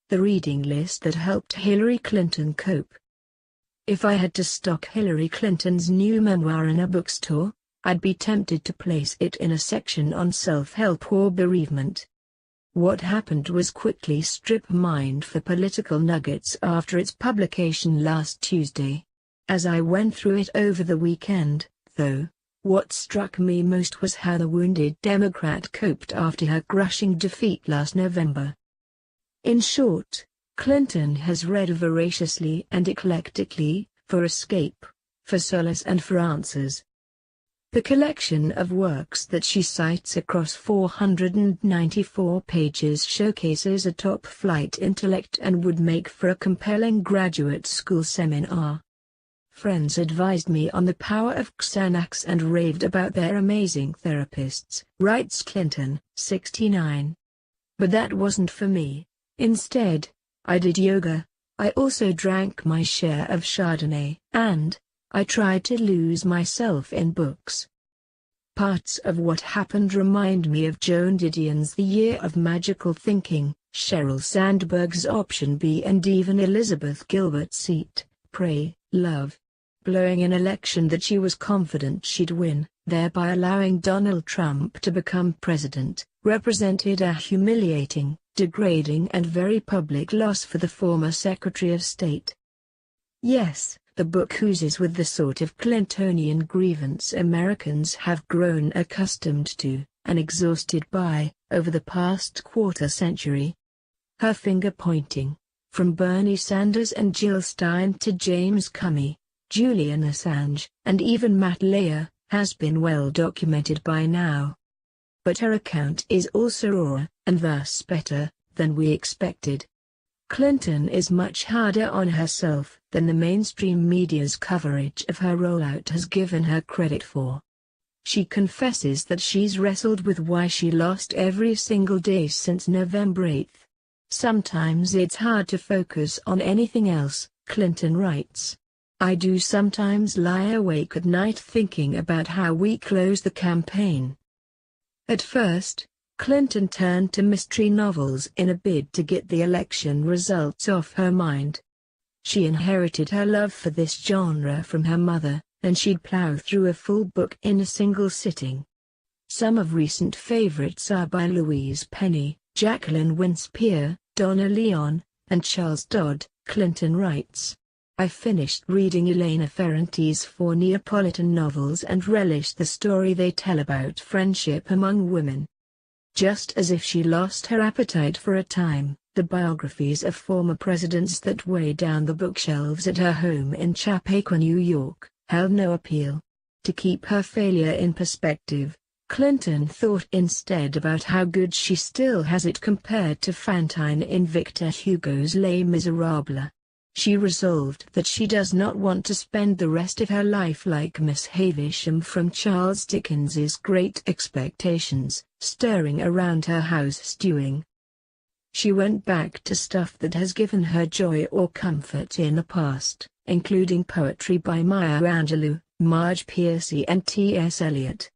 the reading list that helped Hillary Clinton cope. If I had to stock Hillary Clinton's new memoir in a bookstore, I'd be tempted to place it in a section on self-help or bereavement. What happened was quickly strip-mined for political nuggets after its publication last Tuesday. As I went through it over the weekend, though, what struck me most was how the wounded Democrat coped after her crushing defeat last November. In short, Clinton has read voraciously and eclectically, for escape, for solace and for answers. The collection of works that she cites across 494 pages showcases a top-flight intellect and would make for a compelling graduate school seminar. Friends advised me on the power of Xanax and raved about their amazing therapists, writes Clinton, 69. But that wasn't for me. Instead, I did yoga, I also drank my share of chardonnay, and I tried to lose myself in books. Parts of what happened remind me of Joan Didion's The Year of Magical Thinking, Sheryl Sandberg's Option B, and even Elizabeth Gilbert's Seat, Pray, Love. Blowing an election that she was confident she'd win, thereby allowing Donald Trump to become president, represented a humiliating, degrading and very public loss for the former Secretary of State. Yes, the book oozes with the sort of Clintonian grievance Americans have grown accustomed to, and exhausted by, over the past quarter-century. Her finger-pointing, from Bernie Sanders and Jill Stein to James Comey, Julian Assange, and even Matt Lauer, has been well documented by now. But her account is also rawer, and thus better, than we expected. Clinton is much harder on herself than the mainstream media's coverage of her rollout has given her credit for. She confesses that she's wrestled with why she lost every single day since November 8. Sometimes it's hard to focus on anything else, Clinton writes. I do sometimes lie awake at night thinking about how we close the campaign. At first, Clinton turned to mystery novels in a bid to get the election results off her mind. She inherited her love for this genre from her mother, and she'd plow through a full book in a single sitting. Some of recent favorites are by Louise Penny, Jacqueline Wince-Peer, Donna Leon, and Charles Dodd. Clinton writes, I finished reading Elena Ferrante's 4 Neapolitan novels and relished the story they tell about friendship among women. Just as if she lost her appetite for a time, the biographies of former presidents that weigh down the bookshelves at her home in Chappaqua, New York, held no appeal. To keep her failure in perspective, Clinton thought instead about how good she still has it compared to Fantine in Victor Hugo's Les Miserables. She resolved that she does not want to spend the rest of her life like Miss Havisham from Charles Dickens's Great Expectations, stirring around her house stewing. She went back to stuff that has given her joy or comfort in the past, including poetry by Maya Angelou, Marge Piercy and T.S. Eliot.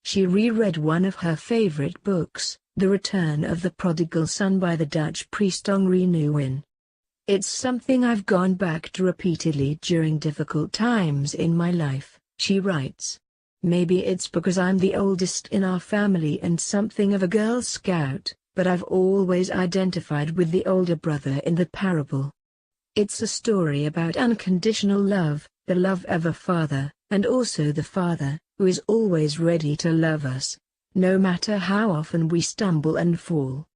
She reread one of her favorite books, The Return of the Prodigal Son by the Dutch priest Henri Nouwen. It's something I've gone back to repeatedly during difficult times in my life, she writes. Maybe it's because I'm the oldest in our family and something of a Girl Scout, but I've always identified with the older brother in the parable. It's a story about unconditional love, the love of a father, and also the father, who is always ready to love us, no matter how often we stumble and fall.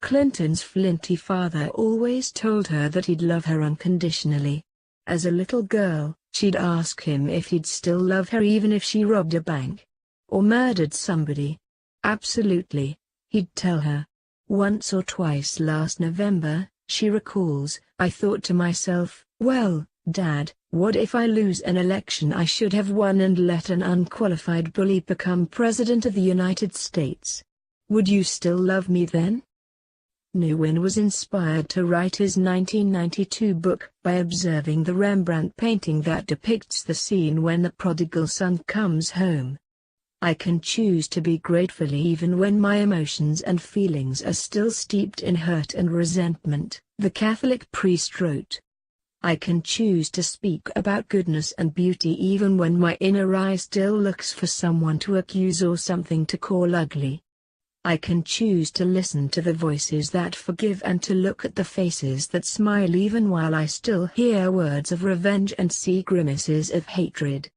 Clinton's flinty father always told her that he'd love her unconditionally. As a little girl, she'd ask him if he'd still love her even if she robbed a bank or murdered somebody. Absolutely, he'd tell her. Once or twice last November, she recalls, I thought to myself, well, Dad, what if I lose an election I should have won and let an unqualified bully become President of the United States? Would you still love me then? Nouwen was inspired to write his 1992 book by observing the Rembrandt painting that depicts the scene when the prodigal son comes home. I can choose to be grateful even when my emotions and feelings are still steeped in hurt and resentment, the Catholic priest wrote. I can choose to speak about goodness and beauty even when my inner eye still looks for someone to accuse or something to call ugly. I can choose to listen to the voices that forgive and to look at the faces that smile even while I still hear words of revenge and see grimaces of hatred.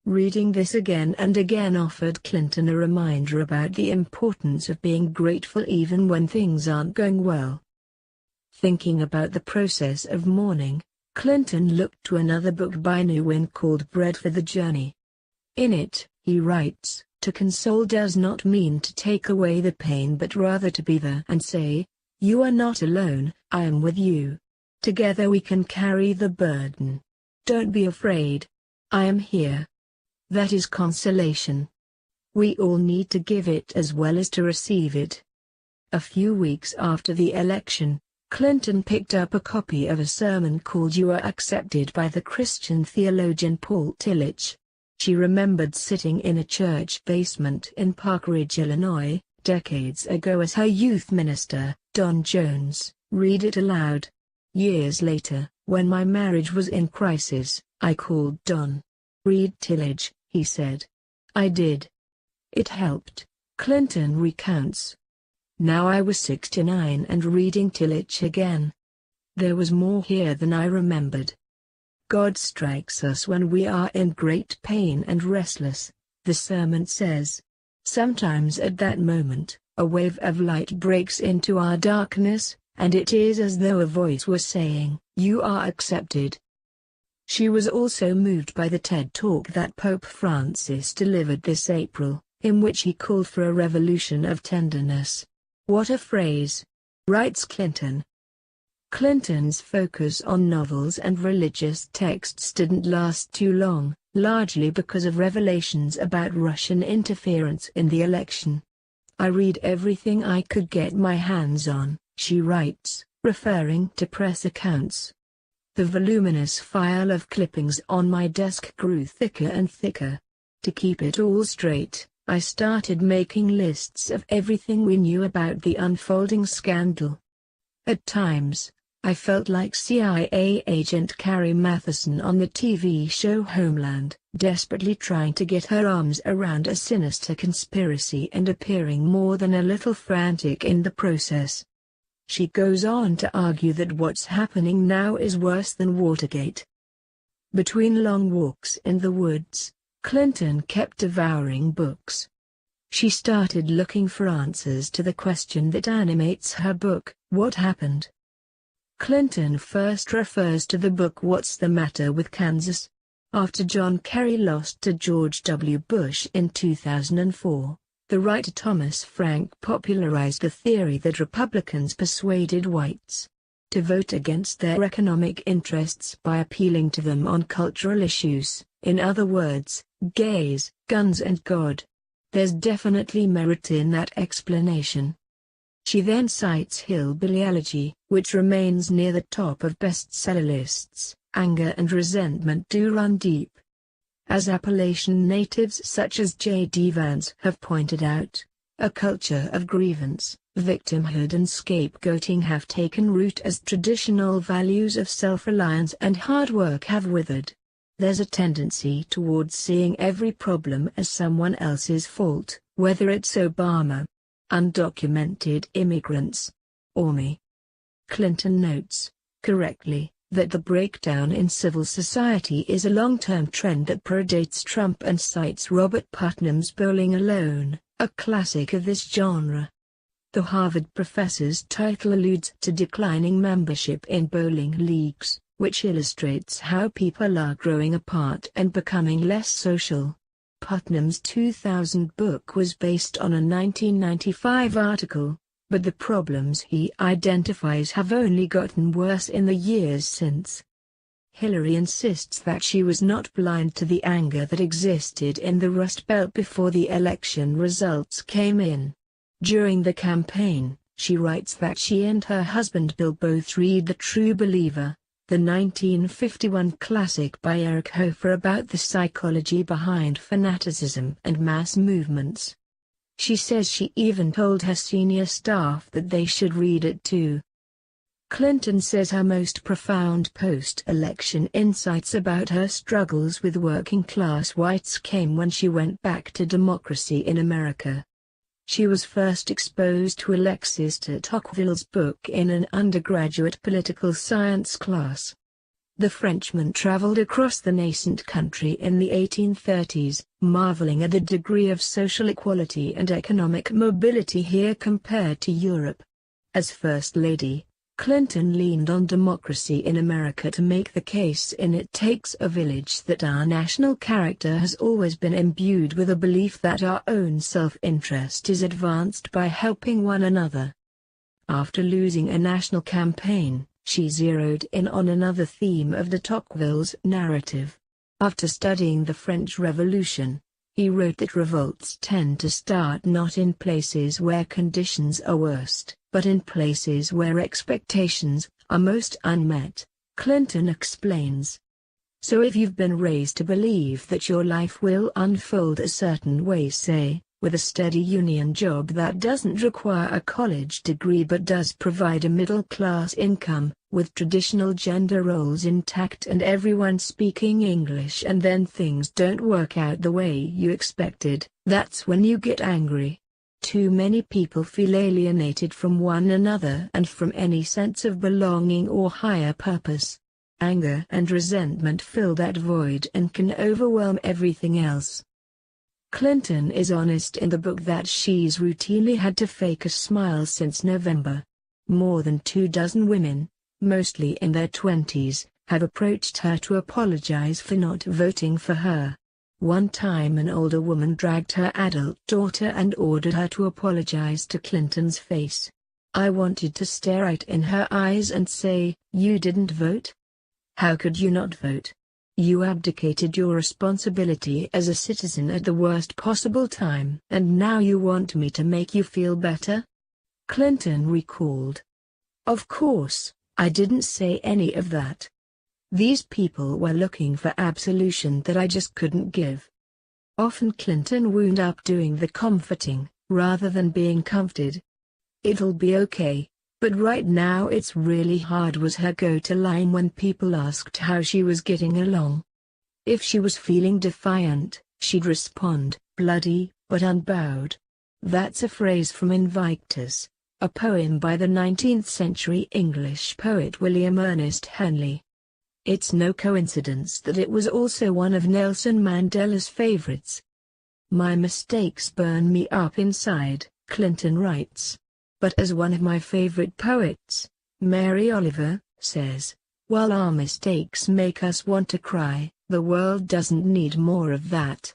Reading this again and again offered Clinton a reminder about the importance of being grateful even when things aren't going well. Thinking about the process of mourning, Clinton looked to another book by Nguyen called Bread for the Journey. In it, he writes, to console does not mean to take away the pain but rather to be there and say, you are not alone, I am with you. Together we can carry the burden. Don't be afraid. I am here. That is consolation. We all need to give it as well as to receive it. A few weeks after the election, Clinton picked up a copy of a sermon called You Are Accepted by the Christian theologian Paul Tillich. She remembered sitting in a church basement in Park Ridge, Illinois, decades ago as her youth minister, Don Jones, read it aloud. Years later, when my marriage was in crisis, I called Don. Read Tillich, he said. I did. It helped, Clinton recounts. Now I was 69 and reading Tillich again. There was more here than I remembered. God strikes us when we are in great pain and restless, the sermon says. Sometimes at that moment, a wave of light breaks into our darkness, and it is as though a voice was saying, you are accepted. She was also moved by the TED Talk that Pope Francis delivered this April, in which he called for a revolution of tenderness. What a phrase, writes Clinton. Clinton's focus on novels and religious texts didn't last too long, largely because of revelations about Russian interference in the election. I read everything I could get my hands on, she writes, referring to press accounts. The voluminous file of clippings on my desk grew thicker and thicker. To keep it all straight, I started making lists of everything we knew about the unfolding scandal. At times, I felt like CIA agent Carrie Matheson on the TV show Homeland, desperately trying to get her arms around a sinister conspiracy and appearing more than a little frantic in the process. She goes on to argue that what's happening now is worse than Watergate. Between long walks in the woods, Clinton kept devouring books. She started looking for answers to the question that animates her book, What Happened? Clinton first refers to the book What's the Matter with Kansas? After John Kerry lost to George W. Bush in 2004, the writer Thomas Frank popularized the theory that Republicans persuaded whites to vote against their economic interests by appealing to them on cultural issues, in other words, gays, guns and God. There's definitely merit in that explanation. She then cites Hillbilly Elegy, which remains near the top of bestseller lists. Anger and resentment do run deep. As Appalachian natives such as J.D. Vance have pointed out, a culture of grievance, victimhood and scapegoating have taken root as traditional values of self-reliance and hard work have withered. There's a tendency towards seeing every problem as someone else's fault, whether it's Obama, undocumented immigrants, or me. Clinton notes, correctly, that the breakdown in civil society is a long-term trend that predates Trump and cites Robert Putnam's Bowling Alone, a classic of this genre. The Harvard professor's title alludes to declining membership in bowling leagues, which illustrates how people are growing apart and becoming less social. Putnam's 2000 book was based on a 1995 article, but the problems he identifies have only gotten worse in the years since. Hillary insists that she was not blind to the anger that existed in the Rust Belt before the election results came in. During the campaign, she writes that she and her husband Bill both read The True Believer, the 1951 classic by Eric Hofer about the psychology behind fanaticism and mass movements. She says she even told her senior staff that they should read it too. Clinton says her most profound post-election insights about her struggles with working-class whites came when she went back to democracy in America. She was first exposed to Alexis de Tocqueville's book in an undergraduate political science class. The Frenchman traveled across the nascent country in the 1830s, marveling at the degree of social equality and economic mobility here compared to Europe. As First Lady, Clinton leaned on democracy in America to make the case in It Takes a Village that our national character has always been imbued with a belief that our own self-interest is advanced by helping one another. After losing a national campaign, she zeroed in on another theme of de Tocqueville's narrative. After studying the French Revolution, he wrote that revolts tend to start not in places where conditions are worst, but in places where expectations are most unmet. Clinton explains. So if you've been raised to believe that your life will unfold a certain way, say, with a steady union job that doesn't require a college degree but does provide a middle-class income, with traditional gender roles intact and everyone speaking English, and then things don't work out the way you expected, that's when you get angry. Too many people feel alienated from one another and from any sense of belonging or higher purpose. Anger and resentment fill that void and can overwhelm everything else. Clinton is honest in the book that she's routinely had to fake a smile since November. More than 24 women, mostly in their 20s, have approached her to apologize for not voting for her. One time an older woman dragged her adult daughter and ordered her to apologize to Clinton's face. I wanted to stare right in her eyes and say, "You didn't vote? How could you not vote? You abdicated your responsibility as a citizen at the worst possible time, and now you want me to make you feel better?" Clinton recalled. Of course, I didn't say any of that. These people were looking for absolution that I just couldn't give. Often Clinton wound up doing the comforting, rather than being comforted. "It'll be okay, but right now it's really hard" was her go-to line when people asked how she was getting along. If she was feeling defiant, she'd respond, "Bloody, but unbowed." That's a phrase from Invictus, a poem by the 19th-century English poet William Ernest Henley. It's no coincidence that it was also one of Nelson Mandela's favorites. "My mistakes burn me up inside," Clinton writes. But as one of my favorite poets, Mary Oliver, says, "While our mistakes make us want to cry, the world doesn't need more of that."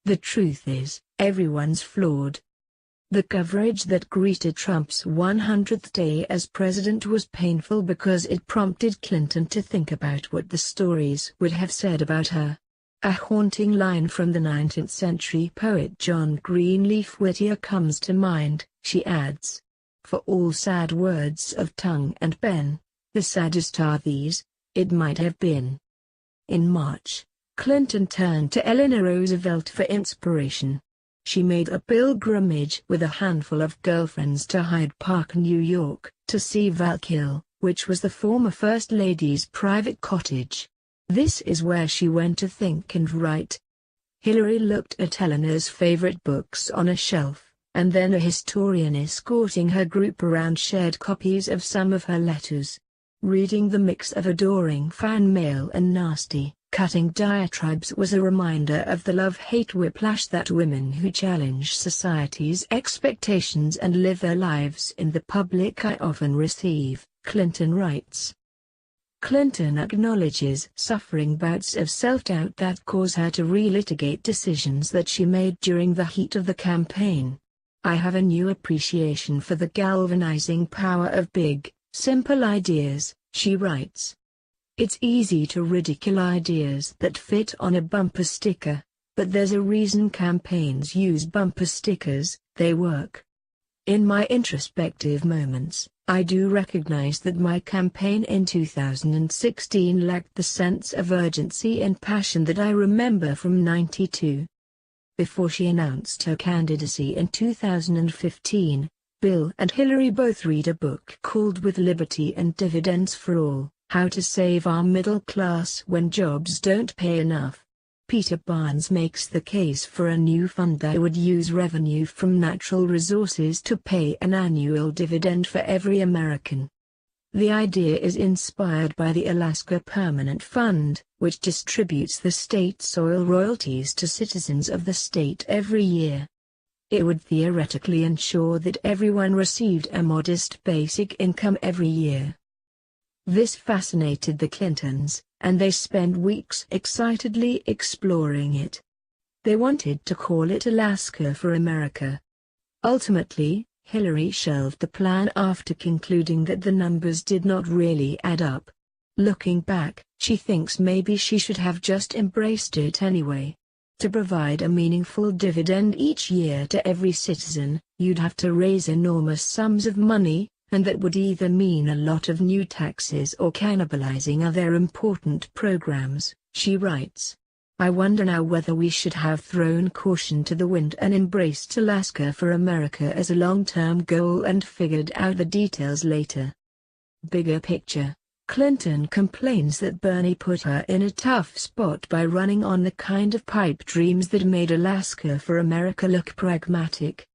The truth is, everyone's flawed. The coverage that greeted Trump's 100th day as president was painful because it prompted Clinton to think about what the stories would have said about her. A haunting line from the 19th-century poet John Greenleaf Whittier comes to mind. She adds, "For all sad words of tongue and pen, the saddest are these, it might have been." In March, Clinton turned to Eleanor Roosevelt for inspiration. She made a pilgrimage with a handful of girlfriends to Hyde Park, New York, to see Valkill, which was the former First Lady's private cottage. This is where she went to think and write. Hillary looked at Eleanor's favorite books on a shelf, and then a historian escorting her group around shared copies of some of her letters. Reading the mix of adoring fan mail and nasty, cutting diatribes was a reminder of the love-hate whiplash that women who challenge society's expectations and live their lives in the public eye often receive, Clinton writes. Clinton acknowledges suffering bouts of self-doubt that cause her to relitigate decisions that she made during the heat of the campaign. "I have a new appreciation for the galvanizing power of big, simple ideas," she writes. "It's easy to ridicule ideas that fit on a bumper sticker, but there's a reason campaigns use bumper stickers, they work." In my introspective moments, I do recognize that my campaign in 2016 lacked the sense of urgency and passion that I remember from '92. Before she announced her candidacy in 2015, Bill and Hillary both read a book called With Liberty and Dividends for All, How to Save Our Middle Class When Jobs Don't Pay Enough. Peter Barnes makes the case for a new fund that would use revenue from natural resources to pay an annual dividend for every American. The idea is inspired by the Alaska Permanent Fund, which distributes the state's soil royalties to citizens of the state every year. It would theoretically ensure that everyone received a modest basic income every year. This fascinated the Clintons, and they spent weeks excitedly exploring it. They wanted to call it Alaska for America. Ultimately, Hillary shelved the plan after concluding that the numbers did not really add up. Looking back, she thinks maybe she should have just embraced it anyway. To provide a meaningful dividend each year to every citizen, you'd have to raise enormous sums of money, and that would either mean a lot of new taxes or cannibalizing other important programs, she writes. I wonder now whether we should have thrown caution to the wind and embraced Alaska for America as a long-term goal and figured out the details later. Bigger picture, Clinton complains that Bernie put her in a tough spot by running on the kind of pipe dreams that made Alaska for America look pragmatic.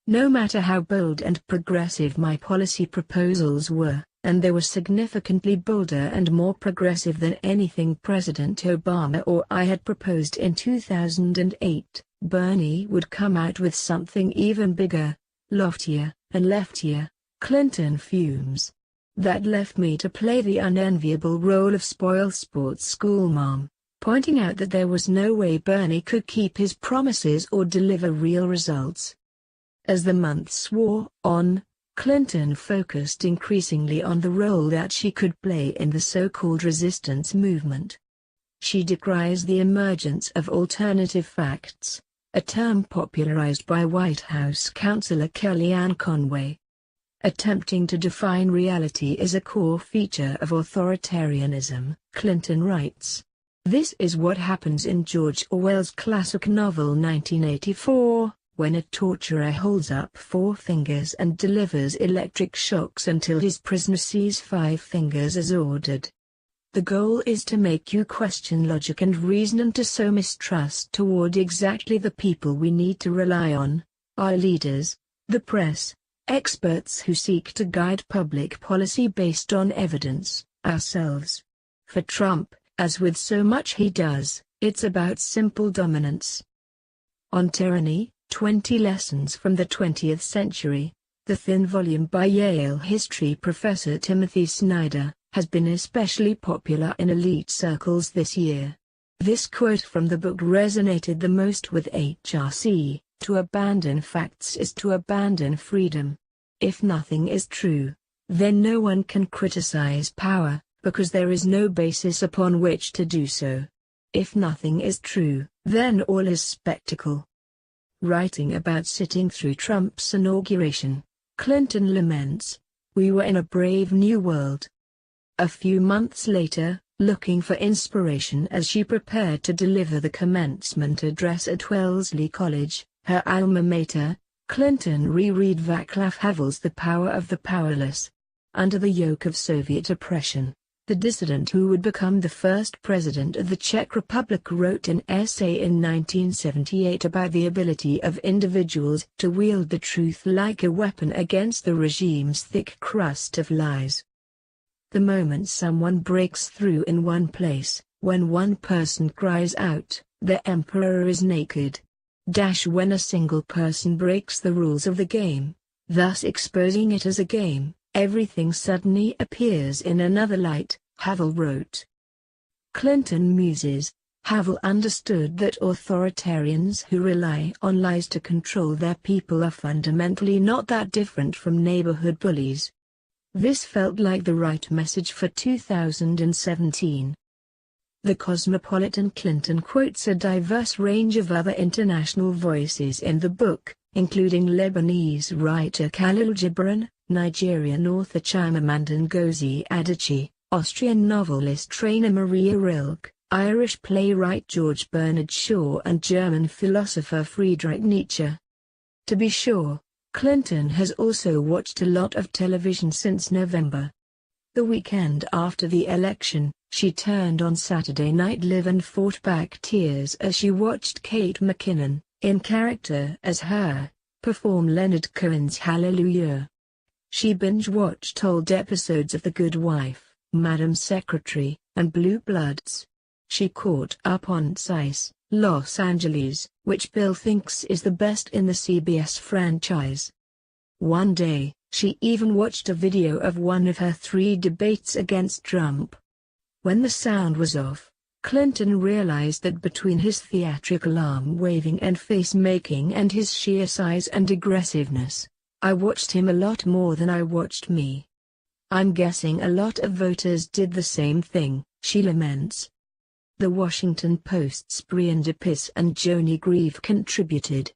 No matter how bold and progressive my policy proposals were, and they were significantly bolder and more progressive than anything President Obama or I had proposed in 2008, Bernie would come out with something even bigger, loftier, and leftier. Clinton fumes. That left me to play the unenviable role of spoilsport schoolmom, pointing out that there was no way Bernie could keep his promises or deliver real results. As the months wore on, Clinton focused increasingly on the role that she could play in the so-called resistance movement. She decries the emergence of alternative facts, a term popularized by White House Counselor Kellyanne Conway. Attempting to define reality is a core feature of authoritarianism, Clinton writes. This is what happens in George Orwell's classic novel 1984. When a torturer holds up 4 fingers and delivers electric shocks until his prisoner sees 5 fingers as ordered. The goal is to make you question logic and reason and to sow mistrust toward exactly the people we need to rely on, our leaders, the press, experts who seek to guide public policy based on evidence, ourselves. For Trump, as with so much he does, it's about simple dominance. On Tyranny, 20 Lessons from the 20th Century, the thin volume by Yale history professor Timothy Snyder, has been especially popular in elite circles this year. This quote from the book resonated the most with HRC, to abandon facts is to abandon freedom. If nothing is true, then no one can criticize power, because there is no basis upon which to do so. If nothing is true, then all is spectacle. Writing about sitting through Trump's inauguration, Clinton laments, "We were in a brave new world." A few months later, looking for inspiration as she prepared to deliver the commencement address at Wellesley College, her alma mater, Clinton reread Václav Havel's The Power of the Powerless. Under the yoke of Soviet oppression, the dissident who would become the first president of the Czech Republic wrote an essay in 1978 about the ability of individuals to wield the truth like a weapon against the regime's thick crust of lies. The moment someone breaks through in one place, when one person cries out, "The emperor is naked." When a single person breaks the rules of the game, thus exposing it as a game, everything suddenly appears in another light, Havel wrote. Clinton muses, Havel understood that authoritarians who rely on lies to control their people are fundamentally not that different from neighborhood bullies. This felt like the right message for 2017. The Cosmopolitan Clinton quotes a diverse range of other international voices in the book, including Lebanese writer Khalil Gibran, Nigerian author Chimamanda Ngozi Adichie, Austrian novelist Rainer Maria Rilke, Irish playwright George Bernard Shaw and German philosopher Friedrich Nietzsche. To be sure, Clinton has also watched a lot of television since November. The weekend after the election, she turned on Saturday Night Live and fought back tears as she watched Kate McKinnon, in character as her, perform Leonard Cohen's Hallelujah. She binge-watched old episodes of The Good Wife, Madam Secretary, and Blue Bloods. She caught up on Cites, Los Angeles, which Bill thinks is the best in the CBS franchise. One day, she even watched a video of one of her 3 debates against Trump. When the sound was off, Clinton realized that between his theatrical arm-waving and face-making and his sheer size and aggressiveness, I watched him a lot more than I watched me. I'm guessing a lot of voters did the same thing, she laments. The Washington Post's Brian DePiss and Joni Grieve contributed,